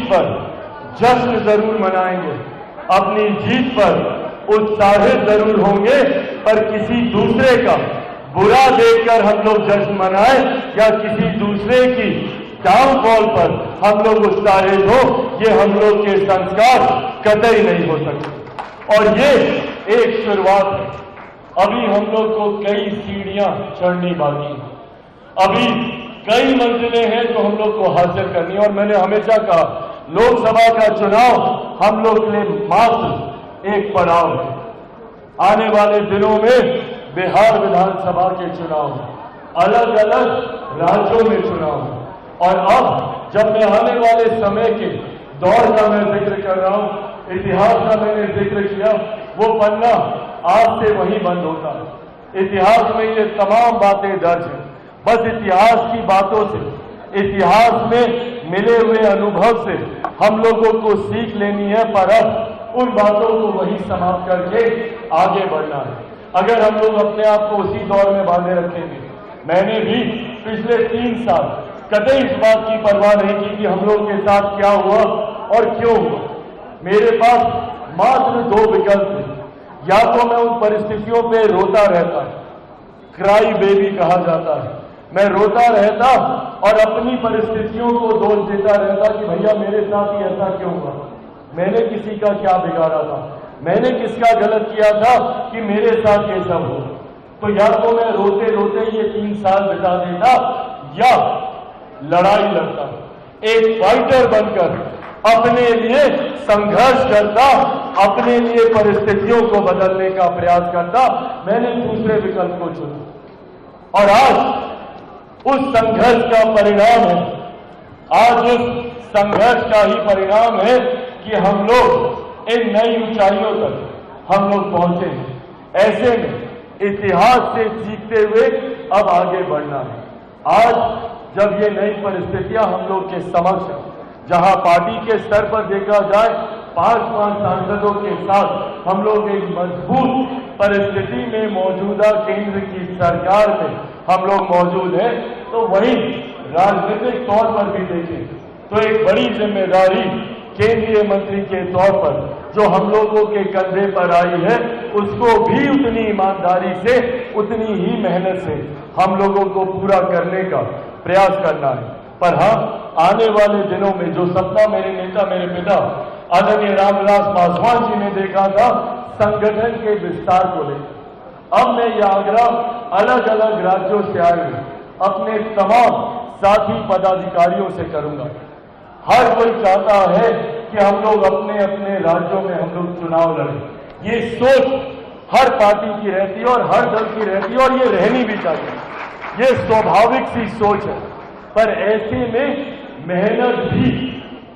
पर जश्न जरूर मनाएंगे, अपनी जीत पर उत्साहित जरूर होंगे, पर किसी दूसरे का बुरा देखकर हम लोग जश्न मनाएं या किसी दूसरे की डाउनफॉल पर हम लोग उत्साहित हो, ये हम लोग के संस्कार कतई नहीं हो सकते। और ये एक शुरुआत है, अभी हम लोग को कई सीढ़ियां चढ़नी बाकी है, अभी कई मंजिलें हैं जो हम लोग को हासिल करनी है। और मैंने हमेशा कहा, लोकसभा का चुनाव हम लोग के लिए मात्र एक पड़ाव है। आने वाले दिनों में बिहार विधानसभा के चुनाव है, अलग अलग राज्यों में चुनाव है। और अब जब मैं आने वाले समय के दौर का मैं जिक्र कर रहा हूं, इतिहास का मैंने जिक्र किया, वो पन्ना आज से वही बंद होता है। इतिहास में ये तमाम बातें दर्ज हैं, बस इतिहास की बातों से, इतिहास में मिले हुए अनुभव से हम लोगों को सीख लेनी है, पर अब उन बातों को वही समाप्त करके आगे बढ़ना है। अगर हम लोग अपने आप को उसी दौर में बांधे रखेंगे, मैंने भी पिछले 3 साल कतई इस बात की परवाह नहीं की कि हम लोग के साथ क्या हुआ और क्यों हुआ। मेरे पास मात्र 2 विकल्प थे, या तो मैं उन परिस्थितियों पे रोता रहता, क्राई बेबी कहा जाता है, मैं रोता रहता और अपनी परिस्थितियों को दोष देता रहता कि भैया मेरे साथ ही ऐसा क्यों हुआ, मैंने किसी का क्या बिगाड़ा था, मैंने किसका गलत किया था कि मेरे साथ ये सब हो। तो या तो मैं रोते रोते ये 3 साल बिता देता, या लड़ाई लड़ता, एक फाइटर बनकर अपने लिए संघर्ष करता, अपने लिए परिस्थितियों को बदलने का प्रयास करता। मैंने दूसरे विकल्प को चुना और आज उस संघर्ष का परिणाम है, आज उस संघर्ष का ही परिणाम है कि हम लोग इन नई ऊंचाइयों तक हम लोग पहुंचे हैं। ऐसे में इतिहास से सीखते हुए अब आगे बढ़ना है। आज जब ये नई परिस्थितियां हम लोग के समक्ष है, जहां पार्टी के स्तर पर देखा जाए 5 सांसदों के साथ हम लोग एक मजबूत परिस्थिति में मौजूदा केंद्र की सरकार में हम लोग मौजूद हैं, तो वहीं राजनीतिक तौर पर भी देखें तो एक बड़ी जिम्मेदारी केंद्रीय मंत्री के तौर पर जो हम लोगों के कंधे पर आई है, उसको भी उतनी ईमानदारी से, उतनी ही मेहनत से हम लोगों को पूरा करने का प्रयास करना है। पर हाँ, आने वाले दिनों में जो सपना मेरे नेता, मेरे पिता आदरणीय रामविलास पासवान जी ने देखा था संगठन के विस्तार को लेकर, अब मैं यह आग्रह अलग अलग राज्यों से आए अपने तमाम साथी पदाधिकारियों से करूंगा। हर कोई चाहता है कि हम लोग अपने अपने राज्यों में हम लोग चुनाव लड़ें, ये सोच हर पार्टी की रहती है और हर दल की रहती है, और ये रहनी भी चाहिए, ये स्वाभाविक सी सोच है। पर ऐसे में मेहनत भी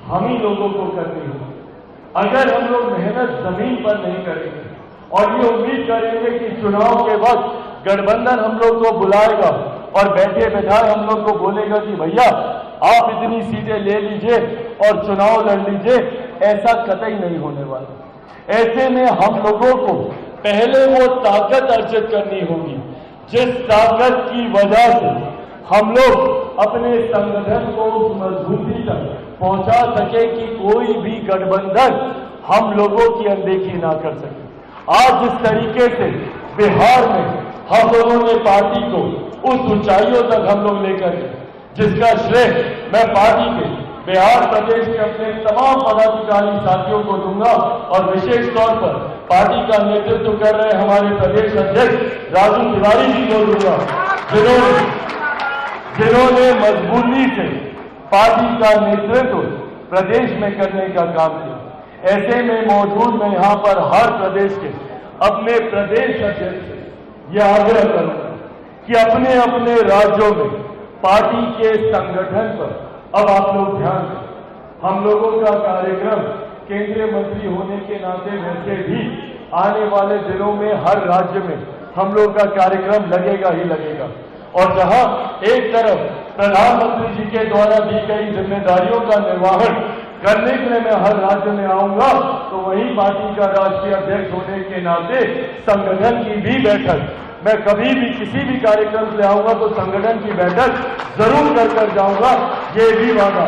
हम ही लोगों को करनी होगी। अगर हम लोग मेहनत जमीन पर नहीं करेंगे और ये उम्मीद करेंगे कि चुनाव के वक्त गठबंधन हम लोग को बुलाएगा और बैठे बैठाए हम लोग को बोलेगा कि भैया आप इतनी सीटें ले लीजिए और चुनाव लड़ लीजिए, ऐसा कतई नहीं होने वाला। ऐसे में हम लोगों को पहले वो ताकत अर्जित करनी होगी जिस ताकत की वजह से हम लोग अपने संगठन को उस मजबूती तक पहुंचा सके कि कोई भी गठबंधन हम लोगों की अनदेखी ना कर सके। आज जिस तरीके से बिहार में हम लोगों ने पार्टी को उस ऊंचाइयों तक हम लोग लेकर गए, जिसका श्रेय मैं पार्टी के बिहार प्रदेश के अपने तमाम पदाधिकारी साथियों को दूंगा और विशेष तौर पर पार्टी का नेतृत्व कर रहे हमारे प्रदेश अध्यक्ष राजू तिवारी जी को दूंगा, जिन्होंने मजबूती से पार्टी का नेतृत्व प्रदेश में करने का काम किया। ऐसे में मौजूद मैं यहाँ पर हर प्रदेश के अपने प्रदेश अध्यक्ष से यह आग्रह करूंगा कि अपने अपने राज्यों में पार्टी के संगठन पर अब आप लोग ध्यान दें। हम लोगों का कार्यक्रम केंद्रीय मंत्री होने के नाते वैसे भी आने वाले दिनों में हर राज्य में हम लोग का कार्यक्रम लगेगा ही लगेगा। और जहां एक तरफ प्रधानमंत्री जी के द्वारा दी गई जिम्मेदारियों का निर्वहन करने के लिए मैं हर राज्य में आऊंगा, तो वहीं पार्टी का राष्ट्रीय अध्यक्ष होने के नाते संगठन की भी बैठक, मैं कभी भी किसी भी कार्यक्रम से आऊंगा तो संगठन की बैठक जरूर कर जाऊंगा, ये भी वादा।